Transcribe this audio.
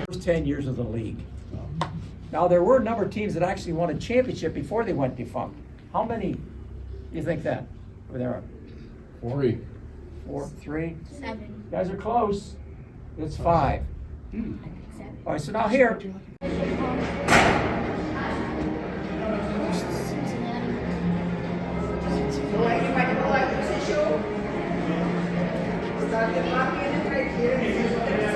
First 10 years of the league. Now, there were a number of teams that actually won a championship before they went defunct. How many do you think that? Were there? 3. 4, 3? 7. You guys are close. It's 5. All right, so now here. Cincinnati.